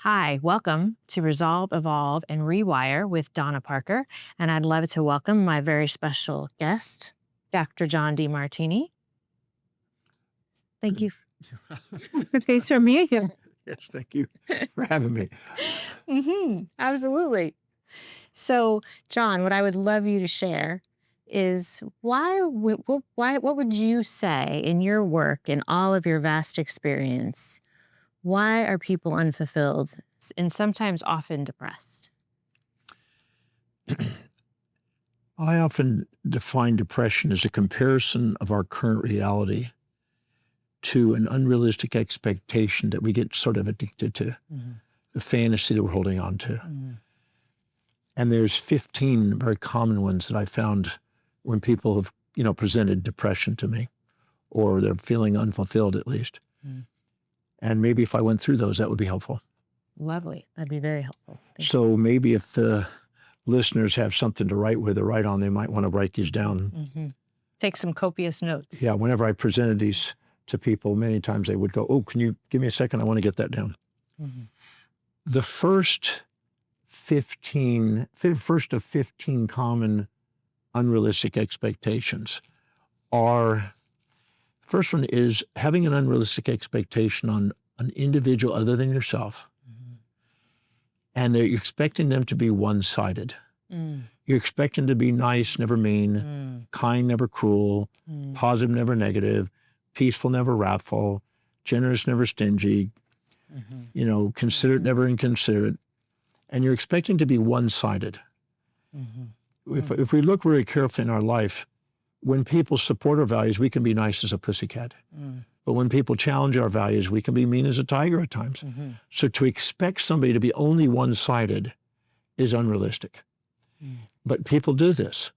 Hi, welcome to Resolve, Evolve, and Rewire with Donna Parker. And I'd love to welcome my very special guest, Dr. John Demartini. Thank you. Thanks for being here. Yes, thank you for having me. Absolutely. So, John, what I would love you to share is what would you say in your work, in all of your vast experience, why are people unfulfilled and sometimes often depressed? I often define depression as a comparison of our current reality to an unrealistic expectation that we get sort of addicted to, the fantasy that we're holding on to. And there's 15 very common ones that I found when people have, presented depression to me, or they're feeling unfulfilled at least. And maybe if I went through those, that would be helpful. Lovely. That'd be very helpful. Thank So maybe if the listeners have something to write with or write on, they might want to write these down. you. Take some copious notes. Yeah, whenever I presented these to people, many times they would go, "Oh, can you give me a second? I want to get that down." The first of 15 common unrealistic expectations are, first one is having an unrealistic expectation on an individual other than yourself. And you're expecting them to be one-sided. You're expecting to be nice, never mean, kind, never cruel, positive, never negative, peaceful, never wrathful, generous, never stingy, considerate, never inconsiderate. And you're expecting to be one-sided. If we look very carefully in our life, when people support our values, we can be nice as a pussycat. But when people challenge our values, we can be mean as a tiger at times. So to expect somebody to be only one-sided is unrealistic. But people do this.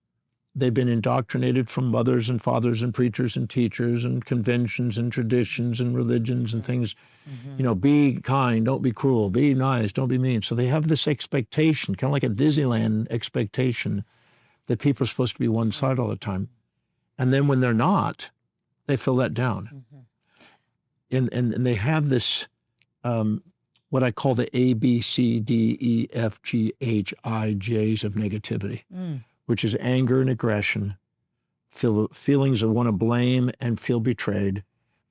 They've been indoctrinated from mothers and fathers and preachers and teachers and conventions and traditions and religions and things. Be kind, don't be cruel, be nice, don't be mean. So they have this expectation, kind of like a Disneyland expectation, that people are supposed to be one-sided all the time. And then when they're not, they feel let down. And they have this, what I call the A, B, C, D, E, F, G, H, I, J's of negativity, which is anger and aggression, feelings of want to blame and feel betrayed.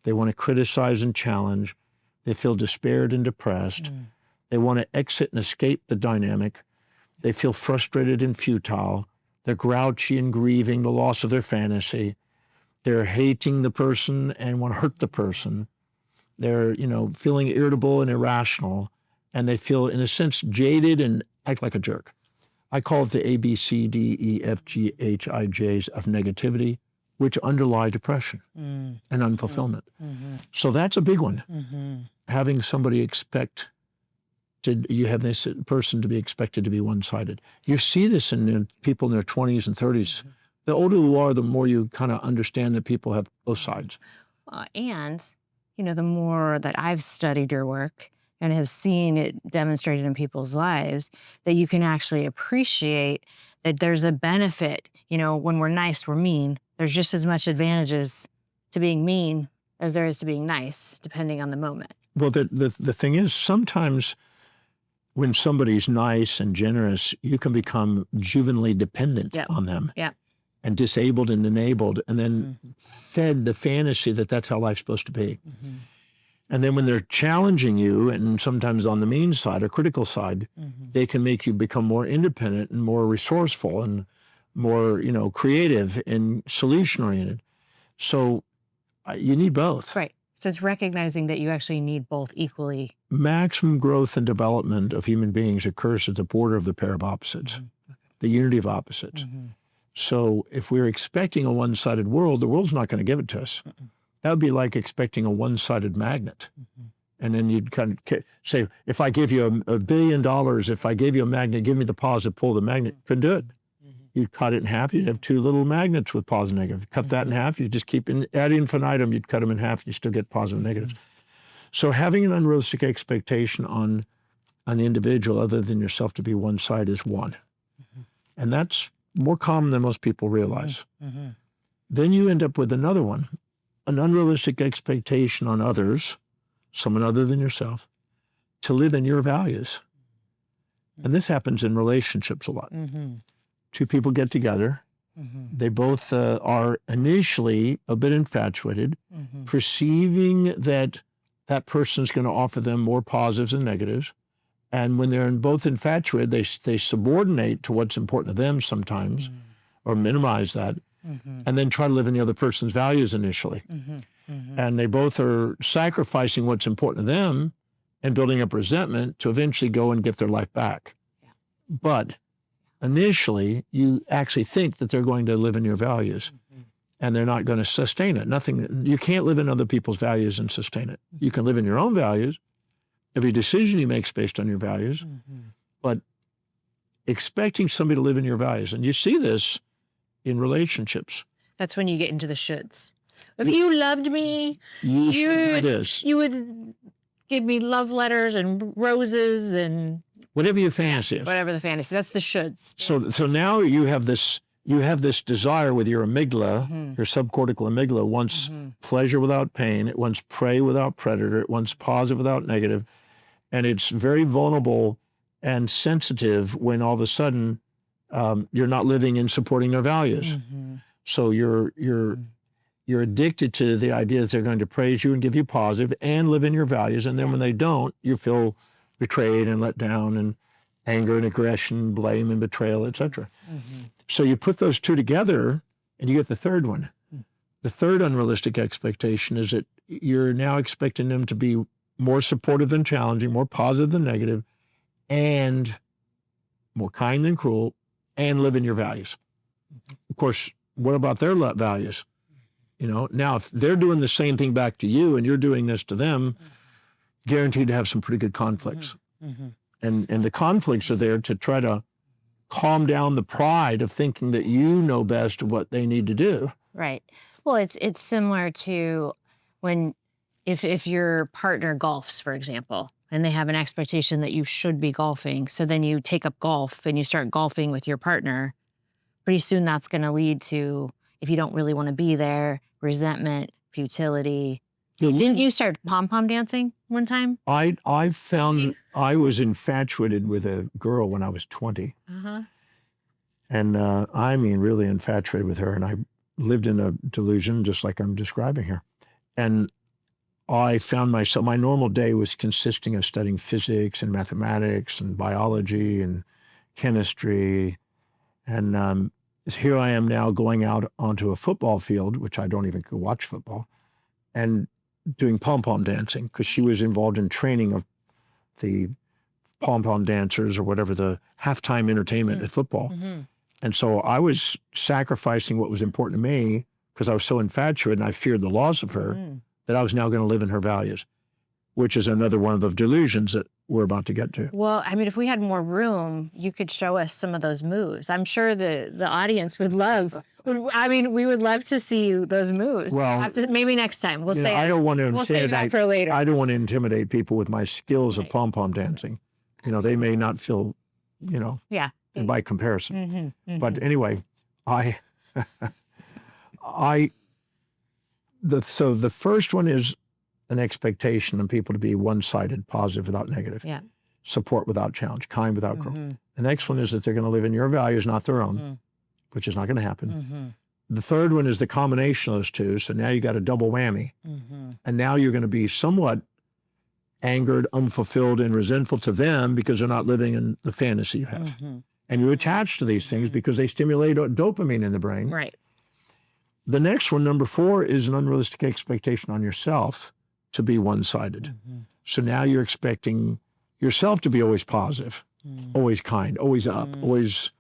They want to criticize and challenge. They feel despaired and depressed. They want to exit and escape the dynamic. They feel frustrated and futile. They're grouchy and grieving the loss of their fantasy. They're hating the person and want to hurt the person. They're, feeling irritable and irrational, and they feel, in a sense, jaded and act like a jerk. I call it the A, B, C, D, E, F, G, H, I, J's of negativity, which underlie depression and unfulfillment. So that's a big one. Having somebody you have this person to be expected to be one-sided. You see this in people in their 20s and 30s. The older you are, the more you kind of understand that people have both sides. And the more that I've studied your work and have seen it demonstrated in people's lives, that you can actually appreciate that there's a benefit. When we're nice, we're mean. There's just as much advantages to being mean as there is to being nice, depending on the moment. Well, the thing is, sometimes when somebody's nice and generous, you can become juvenilely dependent on them. And disabled and enabled, and then fed the fantasy that that's how life's supposed to be. And then when they're challenging you, and sometimes on the mean side or critical side, they can make you become more independent and more resourceful and more, creative and solution-oriented. So you need both. Right. So it's recognizing that you actually need both equally. Maximum growth and development of human beings occurs at the border of the pair of opposites, the unity of opposites. So if we're expecting a one-sided world, the world's not going to give it to us. That would be like expecting a one-sided magnet. And then you'd kind of say, if I give you $1 billion, if I gave you a magnet, give me the positive pull of the magnet. Couldn't do it. You'd cut it in half, you'd have two little magnets with positive and negative. Cut that in half, you just keep ad infinitum, you'd cut them in half, you still get positive and negatives. So having an unrealistic expectation on an individual other than yourself to be one side is one. And that's more common than most people realize. Then you end up with another one, an unrealistic expectation on others, someone other than yourself, to live in your values. And this happens in relationships a lot. Two people get together. They both are initially a bit infatuated, perceiving that that person's going to offer them more positives and negatives. And when they're both infatuated, they subordinate to what's important to them sometimes, or minimize that, and then try to live in the other person's values initially. And they both are sacrificing what's important to them and building up resentment to eventually go and get their life back. But initially, you actually think that they're going to live in your values, and they're not going to sustain it. You can't live in other people's values and sustain it. You can live in your own values. Every decision you make is based on your values, but expecting somebody to live in your values, and you see this in relationships. That's when you get into the shoulds. If you loved me, you would give me love letters and roses and whatever your fantasy is. Whatever the fantasy. That's the shoulds. So now you have this desire with your amygdala, your subcortical amygdala wants pleasure without pain. It wants prey without predator. It wants positive without negative. And it's very vulnerable and sensitive when all of a sudden you're not living and supporting their values. So you're addicted to the idea that they're going to praise you and give you positive and live in your values. And then when they don't, you feel betrayed and let down, and anger and aggression, blame and betrayal, etc. So you put those two together and you get the third one. The third unrealistic expectation is that you're now expecting them to be more supportive than challenging, more positive than negative, and more kind than cruel, and live in your values. Of course, what about their values? Now if they're doing the same thing back to you and you're doing this to them, guaranteed to have some pretty good conflicts. And the conflicts are there to try to calm down the pride of thinking that you know best what they need to do. Right. Well, it's similar to when if your partner golfs, for example, and they have an expectation that you should be golfing, so then you take up golf and you start golfing with your partner, pretty soon that's going to lead to, if you don't really want to be there, resentment, futility. Didn't you start pom-pom dancing one time? I found I was infatuated with a girl when I was 20. And I mean, really infatuated with her. And I lived in a delusion, just like I'm describing here. And I found myself, my normal day was consisting of studying physics and mathematics and biology and chemistry. And here I am now going out onto a football field, which I don't even go watch football, and doing pom-pom dancing, because she was involved in training of the pom-pom dancers or whatever, the halftime entertainment at football. And so I was sacrificing what was important to me because I was so infatuated and I feared the loss of her that I was now going to live in her values, which is another one of the delusions that we're about to get to. Well, I mean, if we had more room, you could show us some of those moves. I'm sure the audience would love. I mean, we would love to see those moves. Well, maybe next time we'll say. I don't want to we'll save that intimidate. for later. I don't want to intimidate people with my skills of pom-pom dancing. They may not feel, Yeah. by comparison. But anyway, so the first one is an expectation of people to be one-sided, positive without negative, support without challenge, kind without cruel. The next one is that they're going to live in your values, not their own, which is not going to happen. The third one is the combination of those two. So now you got a double whammy. And now you're going to be somewhat angered, unfulfilled, and resentful to them because they're not living in the fantasy you have. And you attach to these things because they stimulate dopamine in the brain. Right. The next one, number 4, is an unrealistic expectation on yourself to be one-sided. So now you're expecting yourself to be always positive, always kind, always up, always,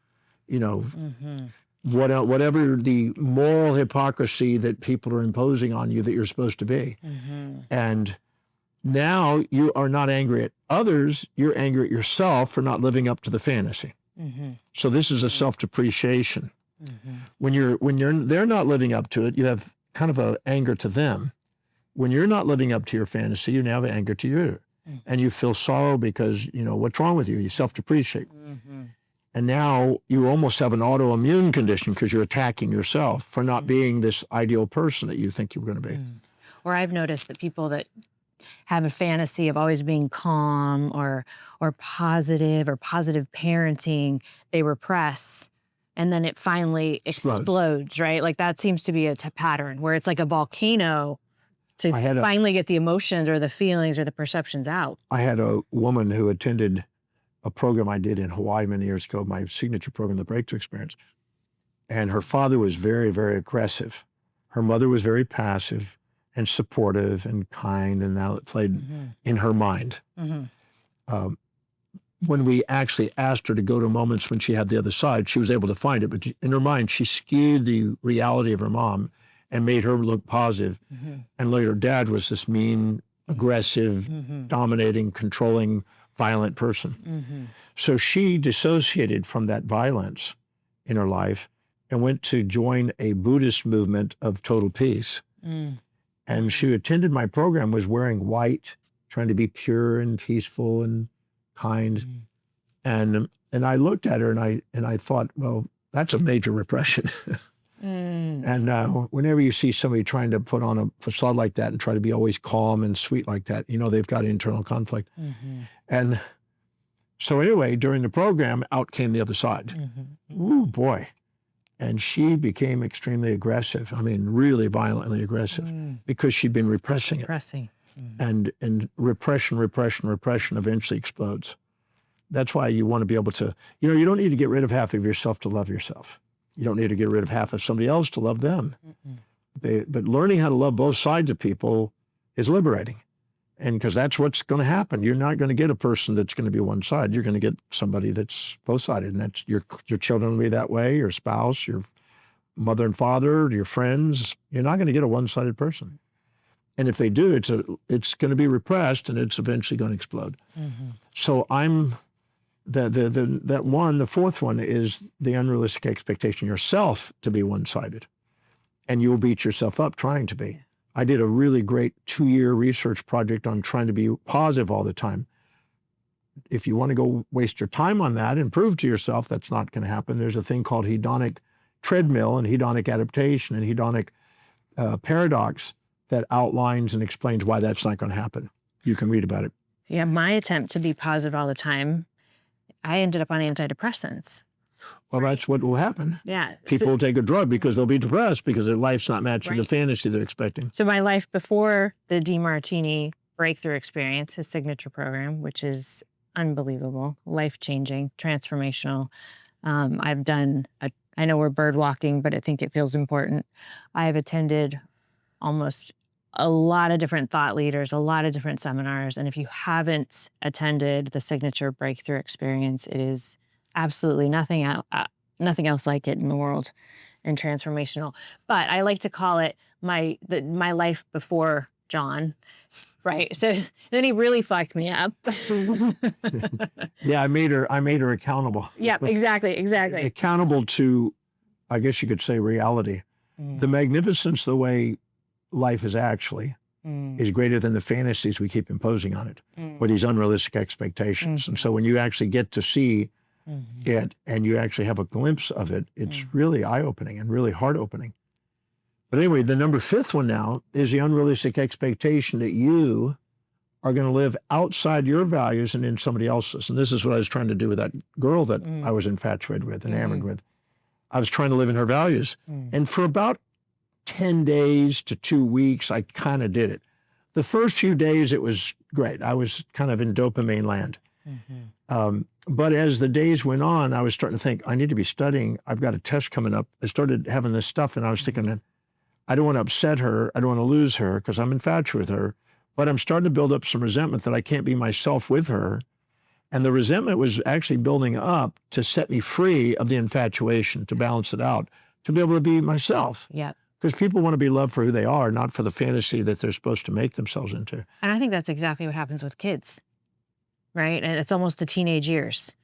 whatever the moral hypocrisy that people are imposing on you that you're supposed to be. And now you are not angry at others, you're angry at yourself for not living up to the fantasy. So this is a self-depreciation. When they're not living up to it, you have kind of an anger to them. When you're not living up to your fantasy, you now have anger to you. And you feel sorrow because, what's wrong with you? You self-depreciate. And now you almost have an autoimmune condition because you're attacking yourself for not being this ideal person that you think you were going to be. Or I've noticed that people that have a fantasy of always being calm or positive parenting, they repress, and then it finally explodes, right? Like that seems to be a pattern where it's like a volcano to finally get the emotions or the feelings or the perceptions out. I had a woman who attended a program I did in Hawaii many years ago, my signature program, the Breakthrough Experience. And her father was very, very aggressive. Her mother was very passive and supportive and kind, and now it played in her mind. When we actually asked her to go to moments when she had the other side, she was able to find it, but in her mind, she skewed the reality of her mom and made her look positive. And later, dad was this mean, aggressive, dominating, controlling, violent person. So she dissociated from that violence in her life and went to join a Buddhist movement of total peace. And she attended my program, was wearing white, trying to be pure and peaceful and kind. And I looked at her and I thought, well, that's a major repression. And whenever you see somebody trying to put on a facade like that and try to be always calm and sweet like that, you know they've got internal conflict. And so anyway, during the program, out came the other side. Ooh, boy. And she became extremely aggressive. I mean, really violently aggressive because she'd been repressing it. And repression eventually explodes. That's why you want to be able to, you don't need to get rid of half of yourself to love yourself. You don't need to get rid of half of somebody else to love them. But learning how to love both sides of people is liberating. And because that's what's going to happen. You're not going to get a person that's going to be one side. You're going to get somebody that's both-sided. And that's your children will be that way, your spouse, your mother and father, your friends. You're not going to get a one-sided person. And if they do, it's going to be repressed and it's eventually going to explode. So the fourth one is the unrealistic expectation yourself to be one-sided. And you'll beat yourself up trying to be. I did a really great 2-year research project on trying to be positive all the time. If you want to go waste your time on that and prove to yourself that's not going to happen, there's a thing called hedonic treadmill and hedonic adaptation and hedonic paradox that outlines and explains why that's not going to happen. You can read about it. Yeah, my attempt to be positive all the time, I ended up on antidepressants. Well, that's what will happen. Yeah. People will take a drug because they'll be depressed because their life's not matching the fantasy they're expecting. So my life before the Demartini breakthrough experience, his signature program, which is unbelievable, life-changing, transformational. I've done, I know we're bird walking, but I think it feels important. I've attended almost a lot of different thought leaders, a lot of different seminars. And if you haven't attended the signature breakthrough experience, it is absolutely nothing else like it in the world and transformational. But I like to call it my life before John, right? So then he really fucked me up. Yeah, I made her accountable. Yeah, exactly. Accountable to, I guess you could say, reality. The magnificence, the way life is actually, is greater than the fantasies we keep imposing on it, or these unrealistic expectations. And so when you actually get to see it and you actually have a glimpse of it, it's really eye-opening and really heart-opening. But anyway, the number 5th one now is the unrealistic expectation that you are going to live outside your values and in somebody else's. And this is what I was trying to do with that girl that I was infatuated with, enamored with. I was trying to live in her values. And for about 10 days to 2 weeks, I kind of did it. The first few days, it was great. I was kind of in dopamine land. But as the days went on, I was starting to think, I need to be studying. I've got a test coming up. I started having this stuff, and I was thinking, I don't want to upset her. I don't want to lose her because I'm infatuated with her. But I'm starting to build up some resentment that I can't be myself with her. And the resentment was actually building up to set me free of the infatuation, to balance it out, to be able to be myself. Yeah. Because people want to be loved for who they are, not for the fantasy that they're supposed to make themselves into. And I think that's exactly what happens with kids, right? And it's almost the teenage years.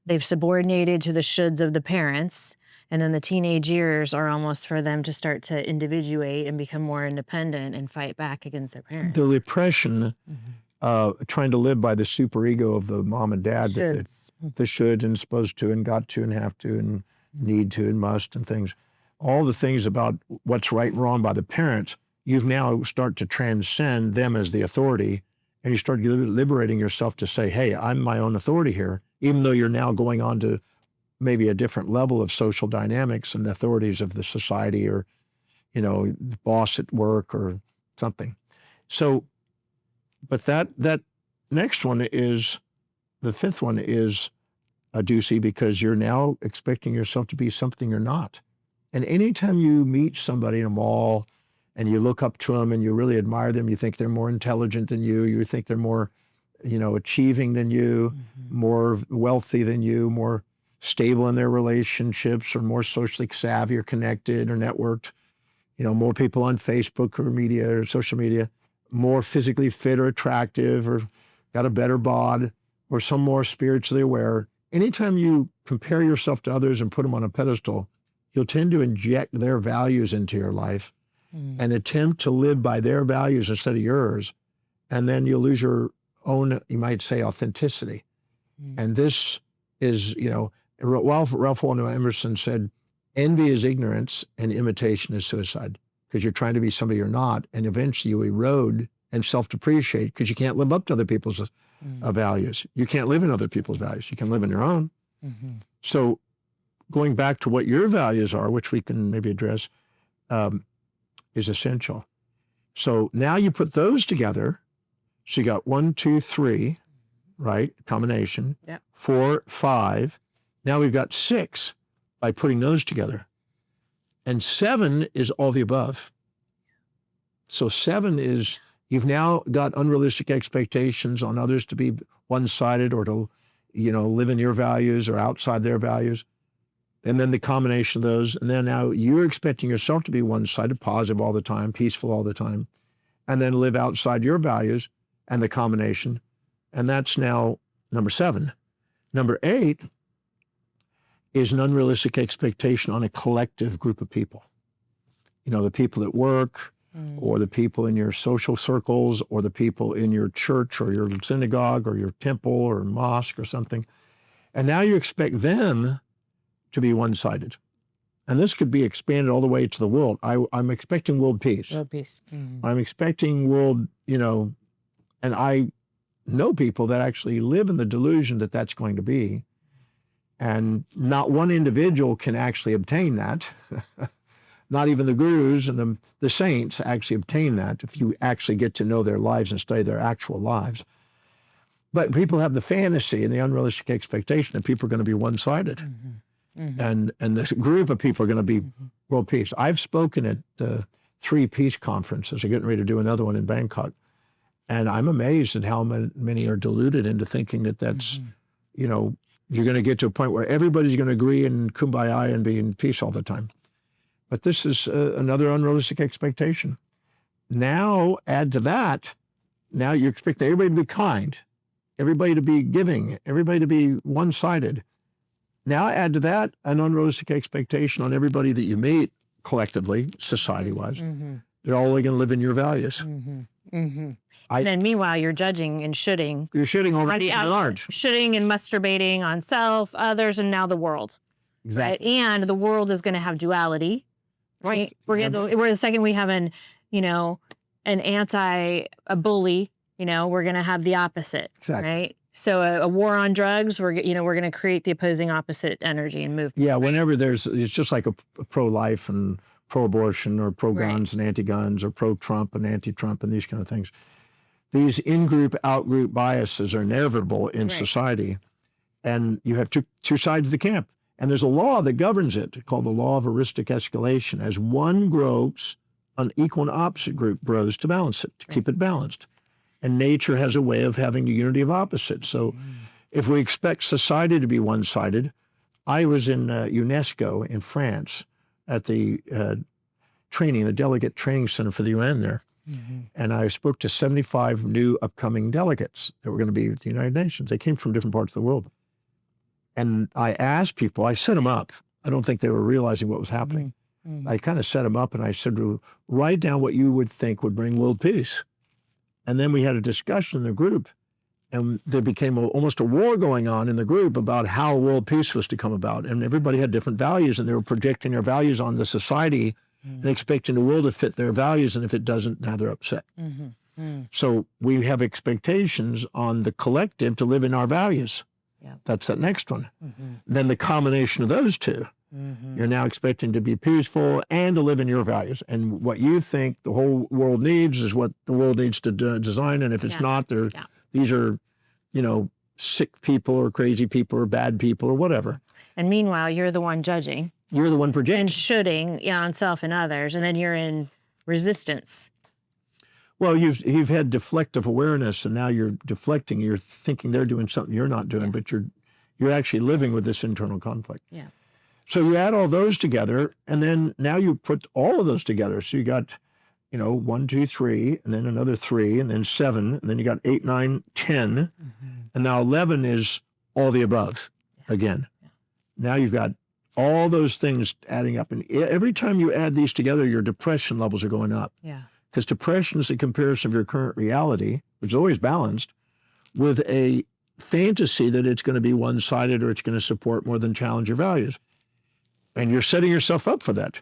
They've subordinated to the shoulds of the parents, and then the teenage years are almost for them to start to individuate and become more independent and fight back against their parents. The repression, trying to live by the superego of the mom and dad, the should and supposed to and got to and have to and need to and must and things. All the things about what's right and wrong by the parents you've now start to transcend them as the authority, and you start liberating yourself to say, hey, I'm my own authority here, even though you're now going on to maybe a different level of social dynamics and the authorities of the society, or, the boss at work or something. So, but that next one is, the fifth one is a doozy, because you're now expecting yourself to be something you're not. And anytime you meet somebody in a mall and you look up to them and you really admire them, you think they're more intelligent than you think they're more, achieving than you, more wealthy than you, more stable in their relationships, or more socially savvy or connected or networked, more people on Facebook or media or social media, more physically fit or attractive, or got a better bod, or some more spiritually aware. Anytime you compare yourself to others and put them on a pedestal, you'll tend to inject their values into your life and attempt to live by their values instead of yours. And then you'll lose your own, you might say, authenticity. And this is, Ralph Waldo Emerson said, envy is ignorance and imitation is suicide, because you're trying to be somebody you're not, and eventually you erode and self-depreciate because you can't live up to other people's values. You can't live in other people's values. You can live in your own. So going back to what your values are, which we can maybe address, is essential. So now you put those together. So you got 1, 2, 3, right? Combination. Yep. 4, 5. Now we've got 6 by putting those together. And 7 is all the above. So 7 is, you've now got unrealistic expectations on others to be one-sided, or to, live in your values or outside their values. And then the combination of those, and then now you're expecting yourself to be one-sided, positive all the time, peaceful all the time, and then live outside your values, and the combination. And that's now number 7. Number 8 is an unrealistic expectation on a collective group of people. The people at work, or the people in your social circles, or the people in your church or your synagogue or your temple or mosque or something. And now you expect them to be one-sided. And this could be expanded all the way to the world. I'm expecting world peace. World peace. I'm expecting world, and I know people that actually live in the delusion that that's going to be. And not one individual can actually obtain that. Not even the gurus and the saints actually obtain that, if you actually get to know their lives and study their actual lives. But people have the fantasy and the unrealistic expectation that people are going to be one-sided. And this group of people are going to be world peace. I've spoken at 3 peace conferences. I'm getting ready to do another one in Bangkok. And I'm amazed at how many are deluded into thinking that that's, you're going to get to a point where everybody's going to agree and kumbaya and be in peace all the time. But this is another unrealistic expectation. Now add to that, now you're expecting everybody to be kind, everybody to be giving, everybody to be one-sided. Now add to that an unrealistic expectation on everybody that you meet collectively, society-wise. They're all going to live in your values. And then meanwhile, you're judging and shooting. You're shooting already at large. Shooting and masturbating on self, others, and now the world. Exactly. Right? And the world is going to have duality. Right? We're the second we have an a bully, we're going to have the opposite. Exactly. Right? So a war on drugs, we're going to create the opposing opposite energy and movement. Yeah, whenever it's just like a pro-life and pro-abortion, or pro-guns and anti-guns, or pro-Trump and anti-Trump, and these kind of things. These in-group, out-group biases are inevitable in society, and you have two sides of the camp. And there's a law that governs it called the law of heuristic escalation. As one grows, an equal and opposite group grows to balance it, to keep it balanced. And nature has a way of having the unity of opposites. So if we expect society to be one-sided, I was in UNESCO in France at the delegate training center for the UN there. And I spoke to 75 new upcoming delegates that were going to be with the United Nations. They came from different parts of the world. And I asked people, I set them up. I don't think they were realizing what was happening. I kind of set them up and I said, write down what you would think would bring world peace. And then we had a discussion in the group, and there became almost a war going on in the group about how world peace was to come about. And everybody had different values, and they were projecting their values on the society and expecting the world to fit their values. And if it doesn't, now they're upset. So we have expectations on the collective to live in our values. Yeah. That's that next one. Then the combination of those two, you're now expecting to be peaceful and to live in your values. And what you think the whole world needs is what the world needs to design. And if it's not, these are, sick people or crazy people or bad people or whatever. And meanwhile, you're the one judging. You're the one projecting. And shoulding on self and others. And then you're in resistance. Well, you've had deflective awareness, and now you're deflecting. You're thinking they're doing something you're not doing, but you're actually living with this internal conflict. Yeah. So you add all those together, and then now you put all of those together. So you got, 1, 2, 3, and then another 3, and then 7, and then you got 8, 9, 10, and now 11 is all the above again. Yeah. Now you've got all those things adding up, and every time you add these together, your depression levels are going up. Yeah. Because depression is a comparison of your current reality, which is always balanced, with a fantasy that it's going to be one-sided or it's going to support more than challenge your values. And you're setting yourself up for that.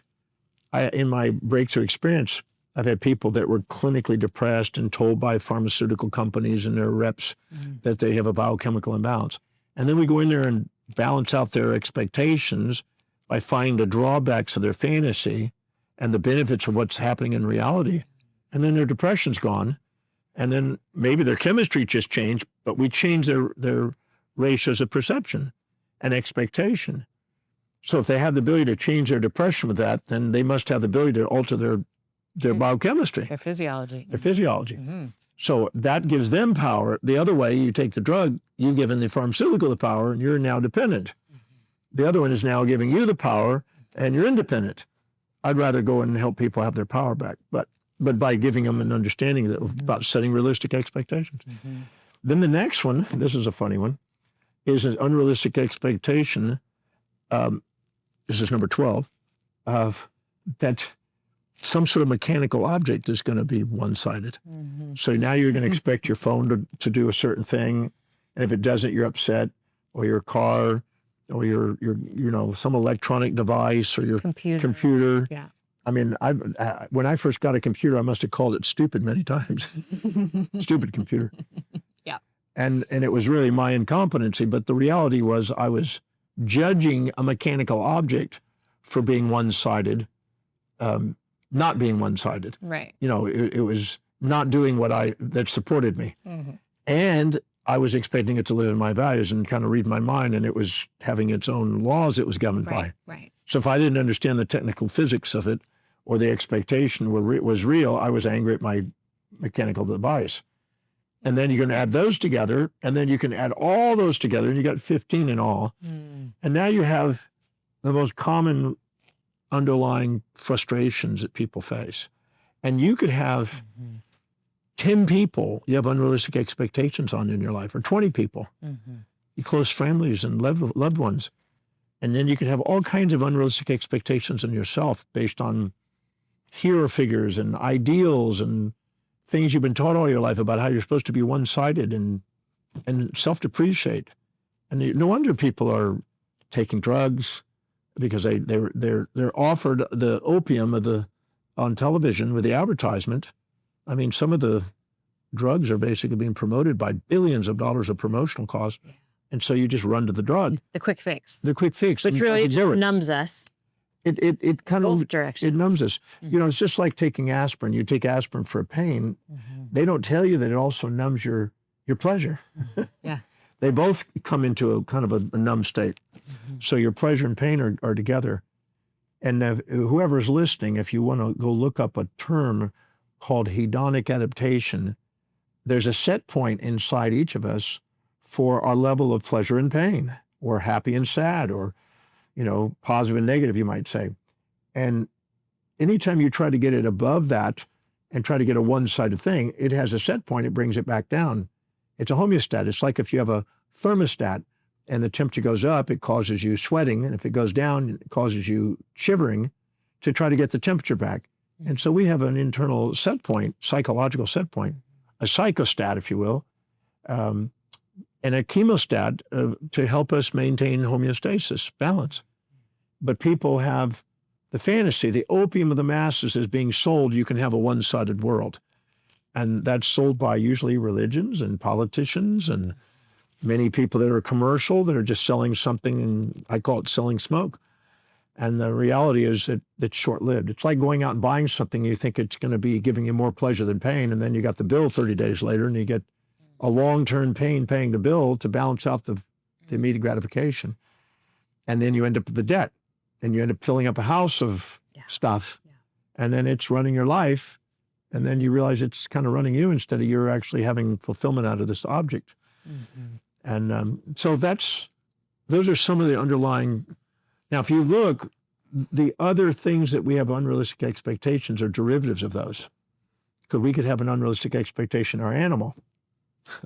In my breakthrough experience, I've had people that were clinically depressed and told by pharmaceutical companies and their reps that they have a biochemical imbalance. And then we go in there and balance out their expectations by finding the drawbacks of their fantasy and the benefits of what's happening in reality. And then their depression's gone. And then maybe their chemistry just changed, but we changed their ratios of perception and expectation. So if they have the ability to change their depression with that, then they must have the ability to alter their biochemistry. Their physiology. Their physiology. So that gives them power. The other way, you take the drug, you've given the pharmaceutical the power, and you're now dependent. The other one is now giving you the power, and you're independent. I'd rather go and help people have their power back, but by giving them an understanding about setting realistic expectations. Then the next one, this is a funny one, is an unrealistic expectation. This is number 12, of that some sort of mechanical object is going to be one-sided. So now you're going to expect your phone to do a certain thing, and if it doesn't, you're upset, or your car, or your some electronic device, or your computer. Yeah. I mean, when I first got a computer, I must have called it stupid many times. Stupid computer. Yeah. And it was really my incompetency, but the reality was I was judging a mechanical object for being one-sided, not being one-sided. Right. It was not doing that supported me. And I was expecting it to live in my values and kind of read my mind, and it was having its own laws it was governed by. Right. So if I didn't understand the technical physics of it, or the expectation was real, I was angry at my mechanical device. And then you're going to add those together, and then you can add all those together, and you got 15 in all. And now you have the most common underlying frustrations that people face. And you could have 10 people you have unrealistic expectations on in your life, or 20 people, your close families and loved ones. And then you could have all kinds of unrealistic expectations on yourself based on hero figures and ideals and things you've been taught all your life about how you're supposed to be one-sided and self-depreciate. And no wonder people are taking drugs, because they're offered the opium on television with the advertisement. I mean, some of the drugs are basically being promoted by billions of dollars of promotional costs. And so you just run to the drug. The quick fix. The quick fix. Which really numbs us. It kind of, both directions. It numbs us. It's just like taking aspirin. You take aspirin for a pain. They don't tell you that it also numbs your pleasure. Yeah. They both come into a kind of a numb state. So your pleasure and pain are together. And whoever's listening, if you want to go look up a term called hedonic adaptation, there's a set point inside each of us for our level of pleasure and pain, or happy and sad, or, positive and negative, you might say. And anytime you try to get it above that and try to get a one-sided thing, it has a set point, it brings it back down. It's a homeostat. It's like if you have a thermostat and the temperature goes up, it causes you sweating. And if it goes down, it causes you shivering to try to get the temperature back. And so we have an internal set point, psychological set point, a psychostat, if you will, and a chemostat to help us maintain homeostasis, balance. But people have the fantasy, the opium of the masses is being sold. You can have a one-sided world. And that's sold by usually religions and politicians and many people that are commercial that are just selling something, and I call it selling smoke. And the reality is that it's short-lived. It's like going out and buying something. You think it's going to be giving you more pleasure than pain, and then you got the bill 30 days later, and you get a long-term pain paying the bill to balance out the immediate gratification. And then you end up with the debt, and you end up filling up a house of stuff, and then it's running your life, and then you realize it's kind of running you instead of you're actually having fulfillment out of this object. And so those are some of the underlying. Now, if you look, the other things that we have unrealistic expectations are derivatives of those. Because we could have an unrealistic expectation in our animal.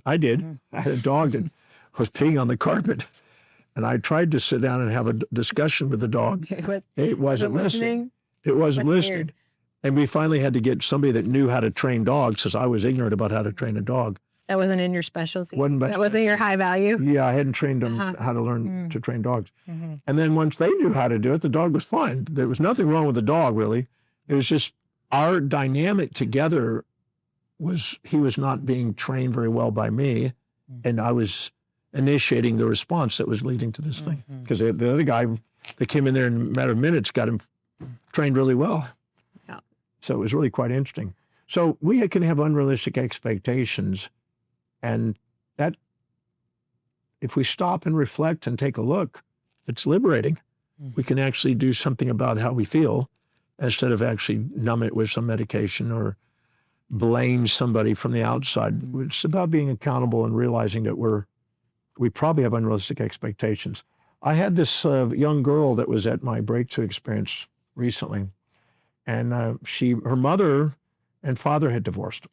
I did. I had a dog that was peeing on the carpet. And I tried to sit down and have a discussion with the dog. It wasn't listening. It wasn't listening. Weird. And we finally had to get somebody that knew how to train dogs, because I was ignorant about how to train a dog. That wasn't in your specialty? That wasn't your high value? Yeah, I hadn't trained them how to learn to train dogs. And then once they knew how to do it, the dog was fine. There was nothing wrong with the dog, really. It was just our dynamic together he was not being trained very well by me, and I was initiating the response that was leading to this thing. Because the other guy that came in there in a matter of minutes got him trained really well. Yeah. So it was really quite interesting. So we can have unrealistic expectations, and that, if we stop and reflect and take a look, it's liberating. We can actually do something about how we feel instead of actually numb it with some medication or blame somebody from the outside. It's about being accountable and realizing that we probably have unrealistic expectations. I had this young girl that was at my breakthrough experience recently, and her mother and father had divorced.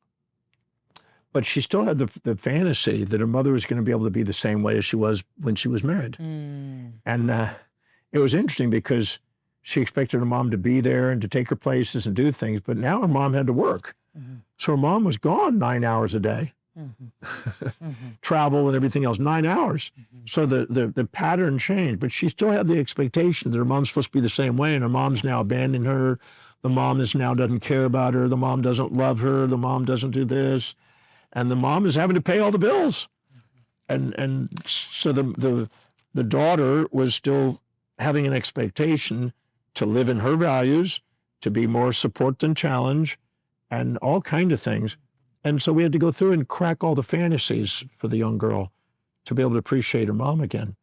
But she still had the fantasy that her mother was going to be able to be the same way as she was when she was married. And it was interesting because she expected her mom to be there and to take her places and do things, but now her mom had to work. So her mom was gone 9 hours a day. Travel and everything else, 9 hours. So the pattern changed, but she still had the expectation that her mom's supposed to be the same way, and her mom's now abandoning her. The mom now doesn't care about her. The mom doesn't love her. The mom doesn't do this. And the mom is having to pay all the bills. And so the daughter was still having an expectation to live in her values, to be more support than challenge, and all kinds of things. And so we had to go through and crack all the fantasies for the young girl to be able to appreciate her mom again.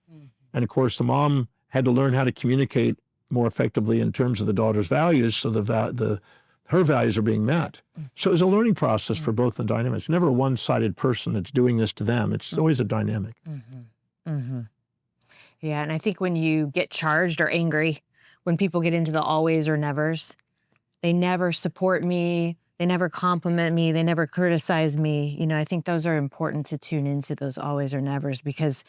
And of course, the mom had to learn how to communicate more effectively in terms of the daughter's values, so her values are being met. So it was a learning process for both the dynamics. It's never a one-sided person that's doing this to them. It's always a dynamic. Yeah, and I think when you get charged or angry, when people get into the always or nevers, they never support me, they never compliment me, they never criticize me. I think those are important to tune into, those always or nevers, because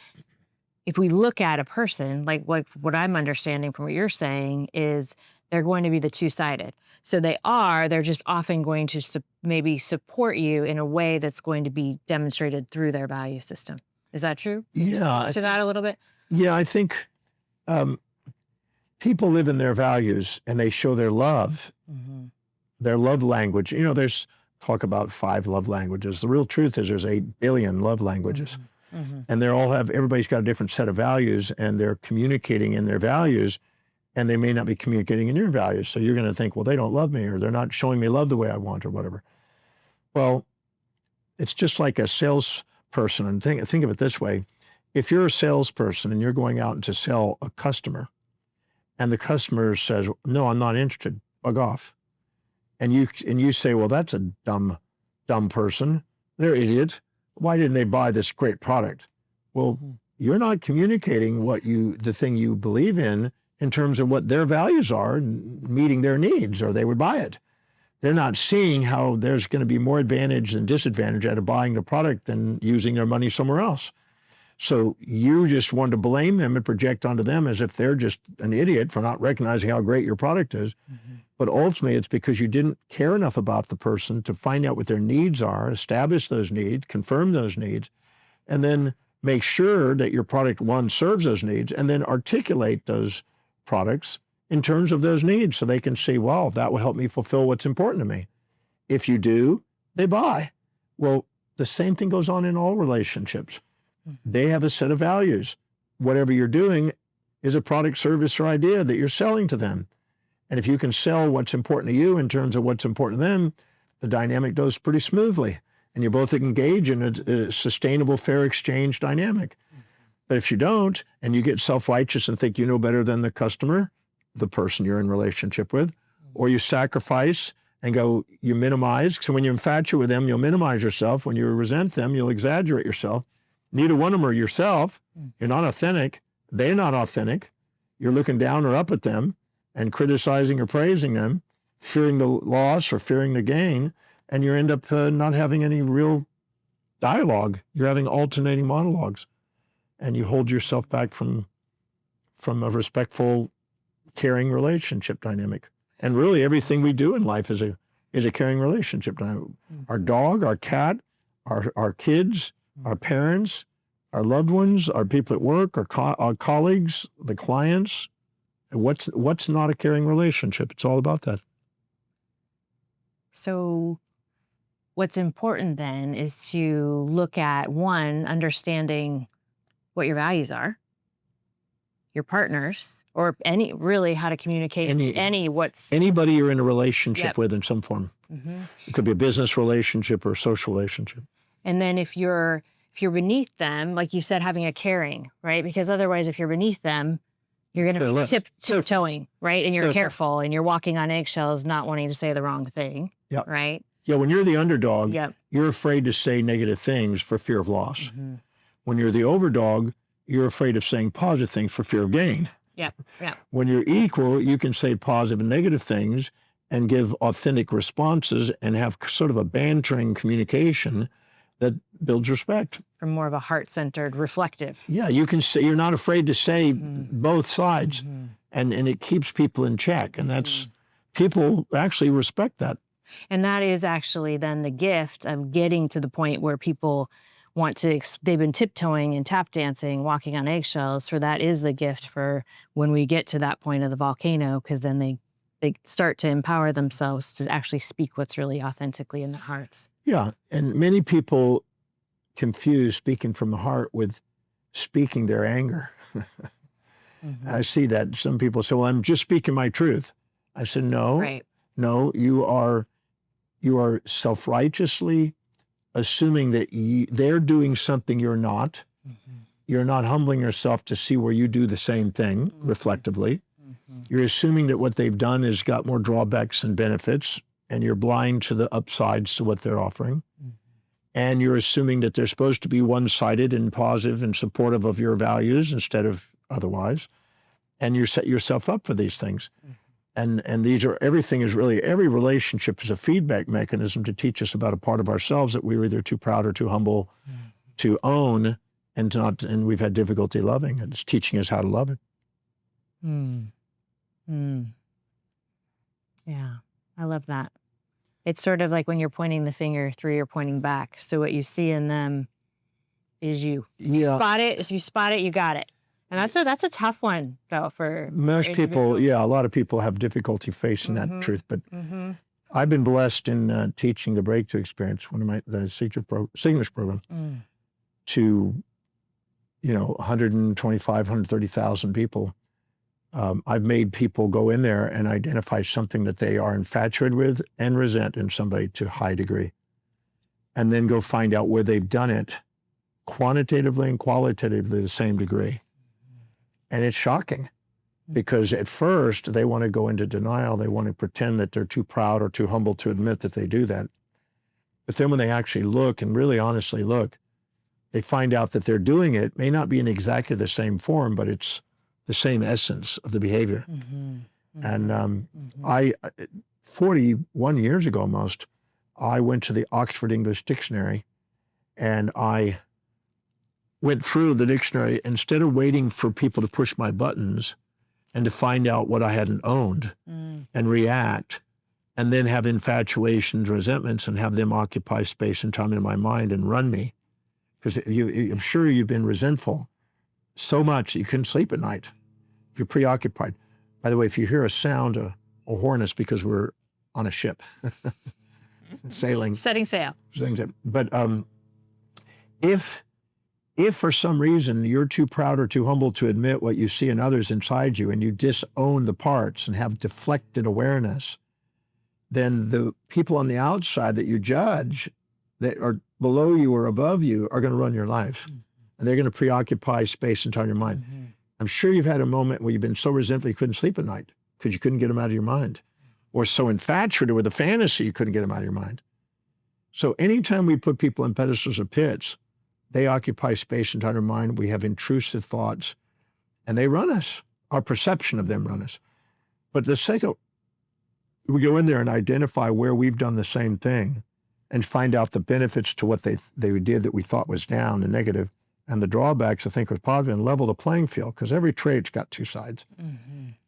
if we look at a person, like what I'm understanding from what you're saying is they're going to be the two-sided. So they're just often going to maybe support you in a way that's going to be demonstrated through their value system. Is that true? Yeah. To that a little bit? Yeah, I think people live in their values and they show their love, their love language. There's talk about 5 love languages. The real truth is there's 8 billion love languages. And everybody's got a different set of values, and they're communicating in their values, and they may not be communicating in your values. So you're going to think, well, they don't love me, or they're not showing me love the way I want, or whatever. Well, it's just like a salesperson. And think of it this way. If you're a salesperson and you're going out to sell a customer, and the customer says, no, I'm not interested, bug off. And you say, well, that's a dumb person. They're an idiot. Why didn't they buy this great product? Well, you're not communicating the thing you believe in terms of what their values are and meeting their needs, or they would buy it. They're not seeing how there's going to be more advantage than disadvantage out of buying the product than using their money somewhere else. So you just want to blame them and project onto them as if they're just an idiot for not recognizing how great your product is. But ultimately, it's because you didn't care enough about the person to find out what their needs are, establish those needs, confirm those needs, and then make sure that your product, one, serves those needs, and then articulate those products in terms of those needs so they can see, wow, that will help me fulfill what's important to me. If you do, they buy. Well, the same thing goes on in all relationships. They have a set of values. Whatever you're doing is a product, service, or idea that you're selling to them. And if you can sell what's important to you in terms of what's important to them, the dynamic goes pretty smoothly. And you both engage in a sustainable, fair exchange dynamic. But if you don't, and you get self-righteous and think you know better than the customer, the person you're in relationship with, or you sacrifice and go, you minimize. So when you infatuate with them, you'll minimize yourself. When you resent them, you'll exaggerate yourself. Neither one of them are yourself. You're not authentic. They're not authentic. You're looking down or up at them and criticizing or praising them, fearing the loss or fearing the gain, and you end up not having any real dialogue. You're having alternating monologues, and you hold yourself back from a respectful, caring relationship dynamic. And really, everything we do in life is a caring relationship dynamic. Our dog, our cat, our kids, our parents, our loved ones, our people at work, our colleagues, the clients. What's not a caring relationship? It's all about that. So what's important then is to look at, one, understanding what your values are, your partners, or really how to communicate anybody you're in a relationship with in some form. It could be a business relationship or a social relationship. And then if you're beneath them, like you said, having a caring, right? Because otherwise, if you're beneath them, you're going to be tiptoeing, right? And you're careful and you're walking on eggshells, not wanting to say the wrong thing, right? Yeah, when you're the underdog, you're afraid to say negative things for fear of loss. When you're the overdog, you're afraid of saying positive things for fear of gain. When you're equal, you can say positive and negative things and give authentic responses and have sort of a bantering communication that builds respect. From more of a heart-centered, reflective. Yeah, you can say, you're not afraid to say both sides, and it keeps people in check. And that's, people actually respect that. And that is actually then the gift of getting to the point where people want to, they've been tiptoeing and tap dancing, walking on eggshells. For that is the gift for when we get to that point of the volcano, because then they start to empower themselves to actually speak what's really authentically in their hearts. Yeah, and many people confuse speaking from the heart with speaking their anger. I see that. Some people say, well, I'm just speaking my truth. I said, no, no, you are self-righteously assuming that they're doing something you're not. You're not humbling yourself to see where you do the same thing reflectively. You're assuming that what they've done has got more drawbacks than benefits, and you're blind to the upsides to what they're offering. And you're assuming that they're supposed to be one-sided and positive and supportive of your values instead of otherwise. And you set yourself up for these things. And everything is really, every relationship is a feedback mechanism to teach us about a part of ourselves that we were either too proud or too humble to own and we've had difficulty loving. It's teaching us how to love it. Yeah, I love that. It's sort of like when you're pointing the finger through, you're pointing back. So what you see in them is you. Yeah. Spot it. If you spot it, you got it. And that's a tough one, though, for most people. A lot of people have difficulty facing that truth. But I've been blessed in teaching the Breakthrough Experience, one of the Signature program, to 125, 130,000 people. I've made people go in there and identify something that they are infatuated with and resent in somebody to a high degree, and then go find out where they've done it quantitatively and qualitatively the same degree. And it's shocking because at first they want to go into denial. They want to pretend that they're too proud or too humble to admit that they do that. But then when they actually look and really honestly look, they find out that they're doing it may not be in exactly the same form, but it's the same essence of the behavior. And 41 years ago almost, I went to the Oxford English Dictionary and I went through the dictionary instead of waiting for people to push my buttons and to find out what I hadn't owned and react and then have infatuations, resentments, and have them occupy space and time in my mind and run me. Because I'm sure you've been resentful so much that you couldn't sleep at night. You're preoccupied. By the way, if you hear a sound, a horn, it's because we're on a ship, sailing. Setting sail. But if for some reason you're too proud or too humble to admit what you see in others inside you, and you disown the parts and have deflected awareness, then the people on the outside that you judge that are below you or above you are going to run your life. And they're going to preoccupy space and time in your mind. I'm sure you've had a moment where you've been so resentful you couldn't sleep at night because you couldn't get them out of your mind, or so infatuated with a fantasy you couldn't get them out of your mind. So anytime we put people in pedestals or pits, they occupy space and time in our mind. We have intrusive thoughts, and they run us. Our perception of them run us. But the second we go in there and identify where we've done the same thing, and find out the benefits to what they did that we thought was down and negative, and the drawbacks I think was positive, and level the playing field, because every trade's got two sides.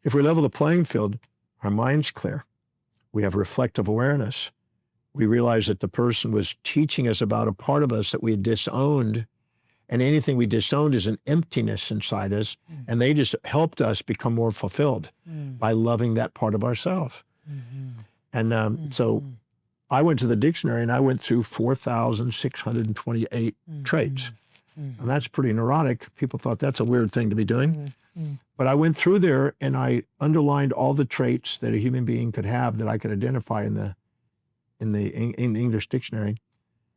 If we level the playing field, our mind's clear. We have reflective awareness. We realize that the person was teaching us about a part of us that we had disowned, and anything we disowned is an emptiness inside us, and they just helped us become more fulfilled by loving that part of ourselves. And so I went to the dictionary and I went through 4,628 traits. And that's pretty neurotic. People thought that's a weird thing to be doing. But I went through there and I underlined all the traits that a human being could have that I could identify in the English dictionary.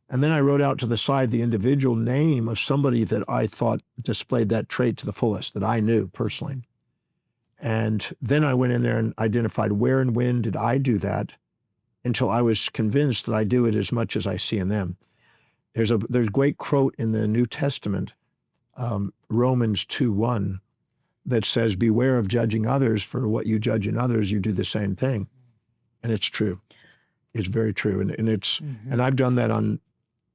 And then I wrote out to the side the individual name of somebody that I thought displayed that trait to the fullest, that I knew personally. And then I went in there and identified where and when did I do that, until I was convinced that I do it as much as I see in them. There's a great quote in the New Testament, Romans 2:1, that says, beware of judging others, for what you judge in others, you do the same thing. And it's true. It's very true. And it's, and I've done that on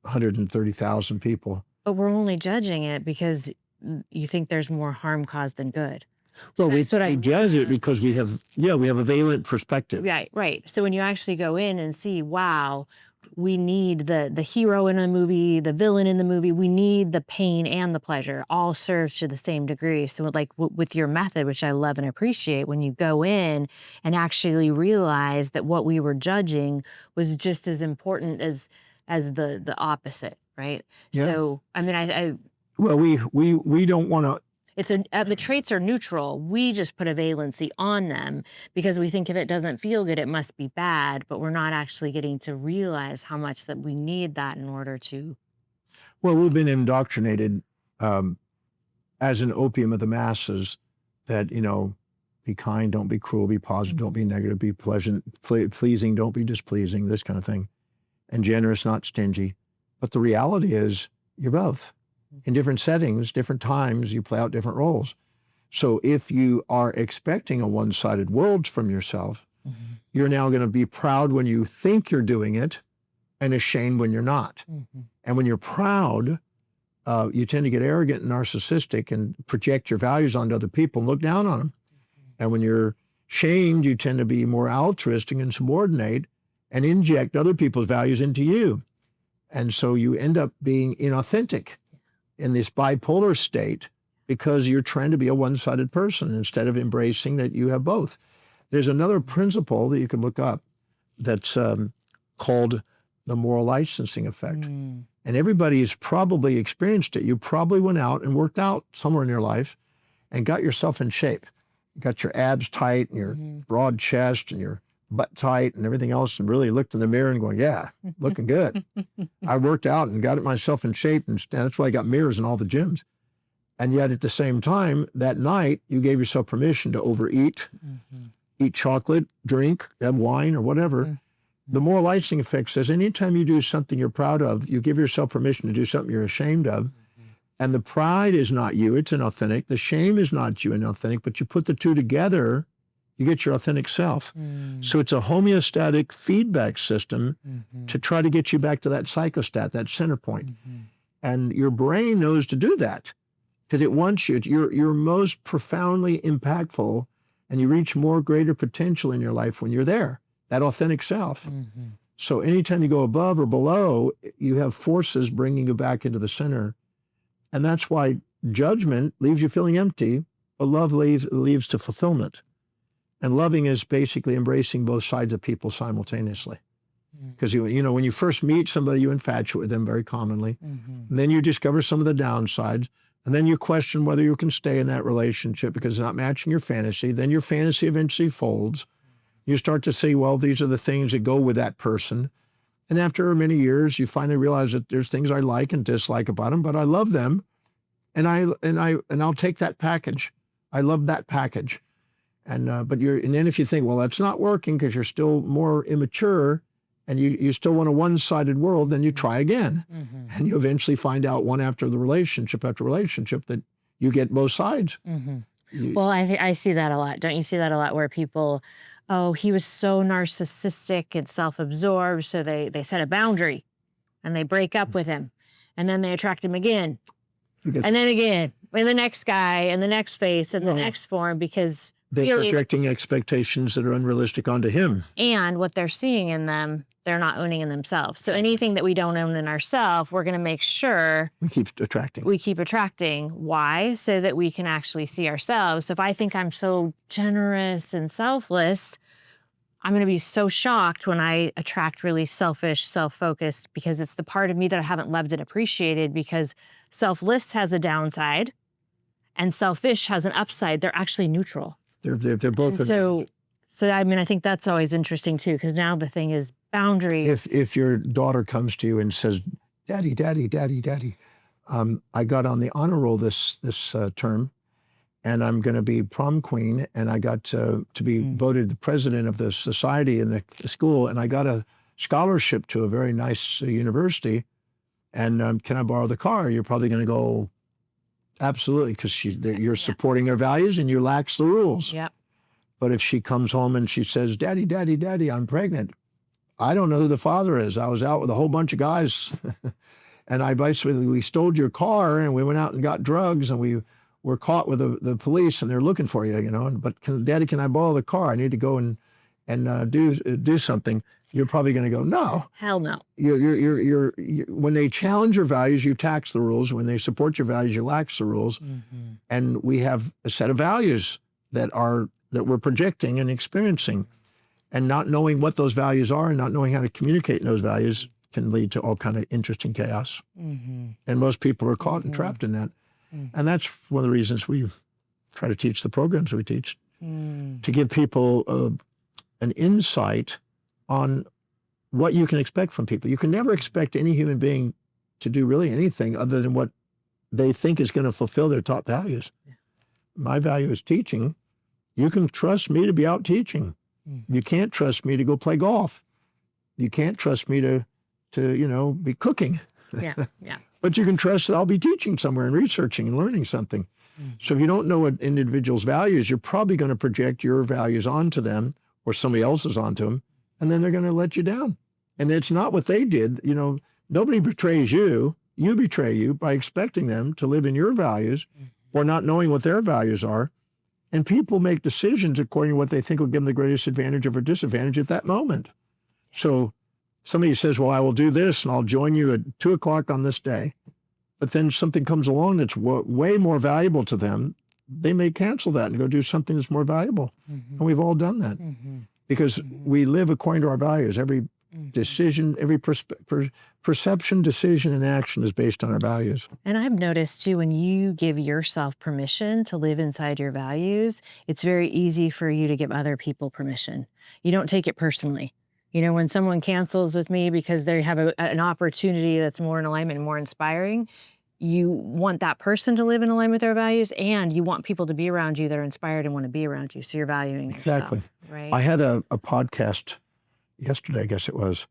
130,000 people. But we're only judging it because you think there's more harm caused than good. Well, we judge it because we have a valent perspective. Right. So when you actually go in and see, wow, we need the hero in a movie, the villain in the movie, we need the pain and the pleasure, all serves to the same degree. So like with your method, which I love and appreciate, when you go in and actually realize that what we were judging was just as important as the opposite, right? Yeah. So, I mean, well, we don't want to. The traits are neutral. We just put a valency on them because we think if it doesn't feel good, it must be bad, but we're not actually getting to realize how much that we need that in order to. Well, we've been indoctrinated as an opium of the masses that, be kind, don't be cruel, be positive, don't be negative, be pleasant, pleasing, don't be displeasing, this kind of thing, and generous, not stingy. But the reality is you're both. In different settings, different times, you play out different roles. So if you are expecting a one-sided world from yourself, you're now going to be proud when you think you're doing it and ashamed when you're not. And when you're proud, you tend to get arrogant and narcissistic and project your values onto other people and look down on them. And when you're shamed, you tend to be more altruistic and subordinate and inject other people's values into you. And so you end up being inauthentic in this bipolar state because you're trying to be a one-sided person instead of embracing that you have both. There's another principle that you can look up that's called the moral licensing effect. And everybody has probably experienced it. You probably went out and worked out somewhere in your life and got yourself in shape. You got your abs tight and your broad chest and your butt tight and everything else, and really looked in the mirror and going, yeah, looking good. I worked out and got myself in shape, and that's why I got mirrors in all the gyms. And yet at the same time, that night, you gave yourself permission to overeat, eat chocolate, drink, have wine or whatever. The moral licensing effect says anytime you do something you're proud of, you give yourself permission to do something you're ashamed of. And the pride is not you, it's inauthentic. The shame is not you, inauthentic, but you put the two together, you get your authentic self. So it's a homeostatic feedback system to try to get you back to that psychostat, that center point. And your brain knows to do that because it wants you. You're most profoundly impactful and you reach more greater potential in your life when you're there, that authentic self. So anytime you go above or below, you have forces bringing you back into the center. And that's why judgment leaves you feeling empty, but love leads to fulfillment. And loving is basically embracing both sides of people simultaneously. Because, you know, when you first meet somebody, you infatuate with them very commonly. And then you discover some of the downsides. And then you question whether you can stay in that relationship because it's not matching your fantasy. Then your fantasy eventually folds. You start to say, well, these are the things that go with that person. And after many years, you finally realize that there's things I like and dislike about them, but I love them. And I'll take that package. I love that package. And then if you think, well, that's not working because you're still more immature and you still want a one-sided world, then you try again. And you eventually find out one after relationship that you get both sides. Well, I see that a lot. Don't you see that a lot where people, oh, he was so narcissistic and self-absorbed, so they set a boundary and they break up with him. And then they attract him again. And then again, and the next guy and the next face and the next form because they're projecting expectations that are unrealistic onto him. And what they're seeing in them, they're not owning in themselves. So anything that we don't own in ourselves, we're going to make sure we keep attracting. Why? So that we can actually see ourselves. So if I think I'm so generous and selfless, I'm going to be so shocked when I attract really selfish, self-focused, because it's the part of me that I haven't loved and appreciated, because selfless has a downside and selfish has an upside. They're actually neutral. They're both. So I mean, I think that's always interesting too, because now the thing is boundaries. If your daughter comes to you and says, "Daddy, Daddy, Daddy, Daddy," I got on the honor roll this term, and I'm going to be prom queen, and I got to be voted the president of the society in the school, and I got a scholarship to a very nice university, and can I borrow the car? You're probably going to go, absolutely, because you're supporting their values and you lax the rules. Yep. But if she comes home and she says, "Daddy, Daddy, Daddy, I'm pregnant," I don't know who the father is. I was out with a whole bunch of guys, and we stole your car, and we went out and got drugs, and we were caught with the police, and they're looking for you, you know. But Daddy, can I borrow the car? I need to go and do something. You're probably going to go, no. Hell no. You're when they challenge your values, you tax the rules. When they support your values, you lax the rules. And we have a set of values that we're projecting and experiencing, and not knowing what those values are and not knowing how to communicate those values can lead to all kind of interesting chaos. And most people are caught and trapped in that. And that's one of the reasons we try to teach the programs we teach, to give people an insight on what you can expect from people. You can never expect any human being to do really anything other than what they think is going to fulfill their top values. My value is teaching. You can trust me to be out teaching. You can't trust me to go play golf. You can't trust me to be cooking. Yeah. But you can trust that I'll be teaching somewhere and researching and learning something. So if you don't know an individual's values, you're probably going to project your values onto them or somebody else's onto them, and then they're going to let you down. And it's not what they did. You know, nobody betrays you. You betray you by expecting them to live in your values or not knowing what their values are. And people make decisions according to what they think will give them the greatest advantage or disadvantage at that moment. So somebody says, well, I will do this and I'll join you at 2:00 on this day. But then something comes along that's way more valuable to them. They may cancel that and go do something that's more valuable. And we've all done that because we live according to our values. Every decision, every perception, decision, and action is based on our values. And I've noticed too, when you give yourself permission to live inside your values, it's very easy for you to give other people permission. You don't take it personally. You know, when someone cancels with me because they have an opportunity that's more in alignment and more inspiring, you want that person to live in alignment with their values, and you want people to be around you that are inspired and want to be around you. So you're valuing yourself. Exactly. Right? I had a podcast yesterday, I guess it was,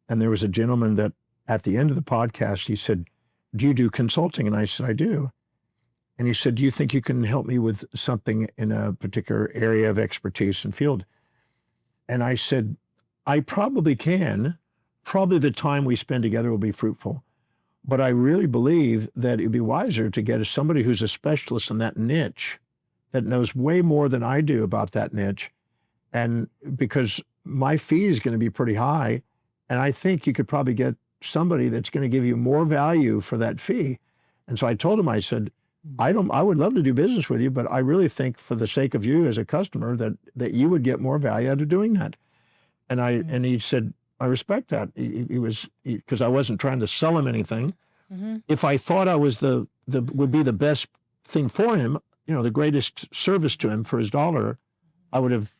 and there was a gentleman that at the end of the podcast, he said, "Do you do consulting?" And I said, "I do." And he said, "Do you think you can help me with something in a particular area of expertise and field?" And I said, "I probably can. Probably the time we spend together will be fruitful. But I really believe that it'd be wiser to get somebody who's a specialist in that niche, that knows way more than I do about that niche. And because my fee is going to be pretty high, and I think you could probably get somebody that's going to give you more value for that fee." And so I told him, I said, I would love to do business with you, but I really think for the sake of you as a customer that you would get more value out of doing that. And he said, I respect that. Because I wasn't trying to sell him anything. If I thought I was would be the best thing for him, the greatest service to him for his dollar, I would have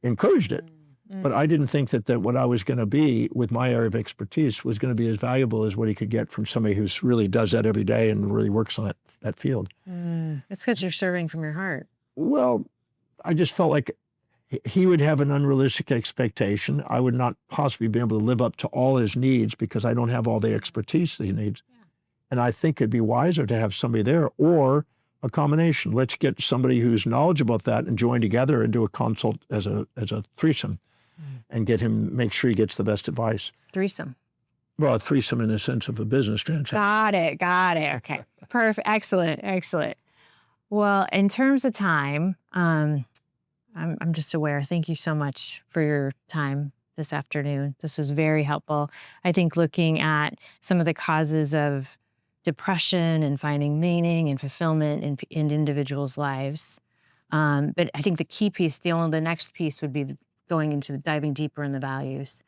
encouraged it. But I didn't think that what I was going to be with my area of expertise was going to be as valuable as what he could get from somebody who really does that every day and really works on that field. It's because you're serving from your heart. Well, I just felt like he would have an unrealistic expectation. I would not possibly be able to live up to all his needs because I don't have all the expertise that he needs. And I think it'd be wiser to have somebody there or a combination. Let's get somebody who's knowledgeable about that and join together and do a consult as a threesome and make sure he gets the best advice. Threesome. Well, a threesome in the sense of a business transaction. Got it. Okay. Perfect. Excellent. Well, in terms of time, I'm just aware. Thank you so much for your time this afternoon. This was very helpful. I think looking at some of the causes of depression and finding meaning and fulfillment in individuals' lives. But I think the key piece, the next piece would be diving deeper in the values.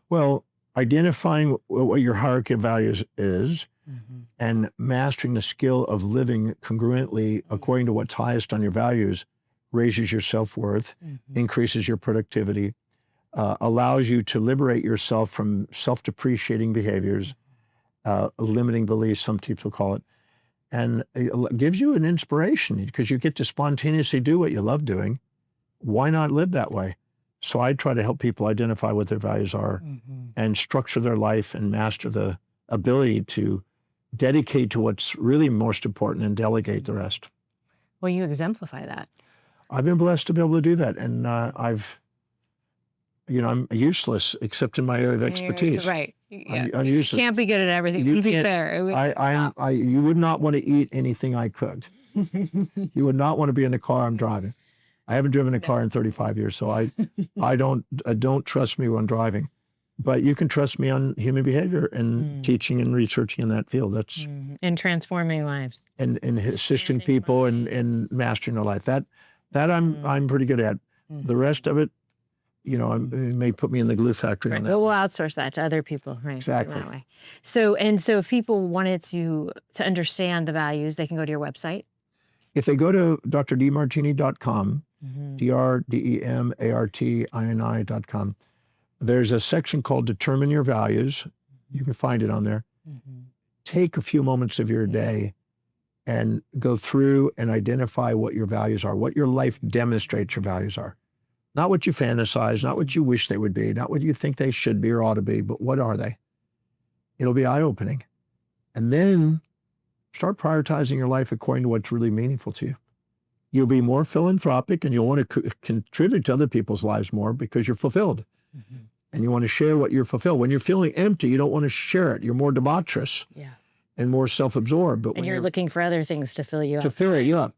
Well, identifying what your hierarchy of values is and mastering the skill of living congruently according to what's highest on your values raises your self-worth, increases your productivity, allows you to liberate yourself from self-depreciating behaviors, limiting beliefs, some people call it, and it gives you an inspiration because you get to spontaneously do what you love doing. Why not live that way? So I try to help people identify what their values are and structure their life and master the ability to dedicate to what's really most important and delegate the rest. Well, you exemplify that. I've been blessed to be able to do that. And I'm useless except in my area of expertise. Right. Yeah. I'm useless. You can't be good at everything. To be fair. You would not want to eat anything I cooked. You would not want to be in the car I'm driving. I haven't driven a car in 35 years, so I don't trust me when driving. But you can trust me on human behavior and teaching and researching in that field. That's and transforming lives. And assisting people and mastering their life. That I'm pretty good at. The rest of it, it may put me in the glue factory on that. But we'll outsource that to other people, right? Exactly. That way. So if people wanted to understand the values, they can go to your website. If they go to drdemartini.com, DRDEMARTINI.com, there's a section called Determine Your Values. You can find it on there. Take a few moments of your day and go through and identify what your values are, what your life demonstrates your values are. Not what you fantasize, not what you wish they would be, not what you think they should be or ought to be, but what are they? It'll be eye-opening. And then start prioritizing your life according to what's really meaningful to you. You'll be more philanthropic and you'll want to contribute to other people's lives more because you're fulfilled. And you want to share what you're fulfilled. When you're feeling empty, you don't want to share it. You're more debaucherous and more self-absorbed. But when you're looking for other things to fill you up. To fill you up.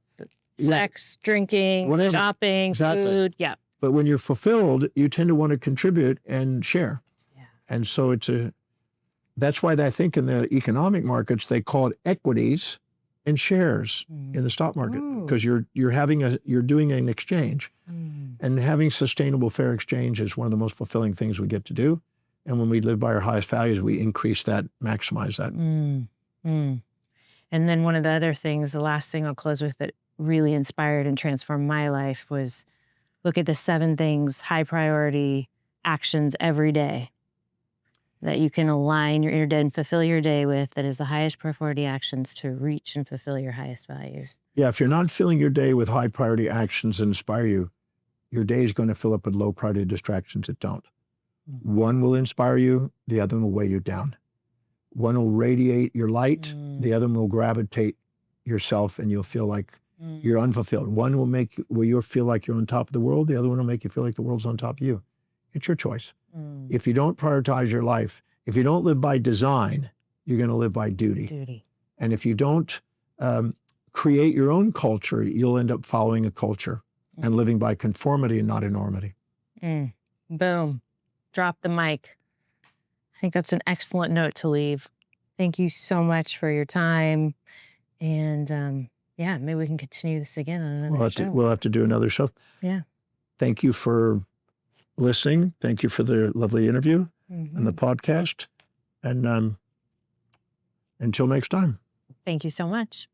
Sex, drinking, whatever. Shopping, food. Yeah. But when you're fulfilled, you tend to want to contribute and share. And so that's why I think in the economic markets, they call it equities and shares in the stock market because you're doing an exchange. And having sustainable, fair exchange is one of the most fulfilling things we get to do. And when we live by our highest values, we increase that, maximize that. And then one of the other things, the last thing I'll close with that really inspired and transformed my life was look at the 7 things, high priority actions every day that you can align your inner day and fulfill your day with that is the highest priority actions to reach and fulfill your highest values. Yeah, if you're not filling your day with high priority actions that inspire you, your day is going to fill up with low priority distractions that don't. One will inspire you, the other one will weigh you down. One will radiate your light, the other one will gravitate yourself and you'll feel like you're unfulfilled. One will you'll feel like you're on top of the world, the other one will make you feel like the world's on top of you. It's your choice. If you don't prioritize your life, if you don't live by design, you're going to live by duty. And if you don't create your own culture, you'll end up following a culture and living by conformity and not enormity. Boom. Drop the mic. I think that's an excellent note to leave. Thank you so much for your time, And yeah, maybe we can continue this again on another show. We'll have to do another show. Yeah. Thank you for listening. Thank you for the lovely interview and the podcast. And until next time. Thank you so much.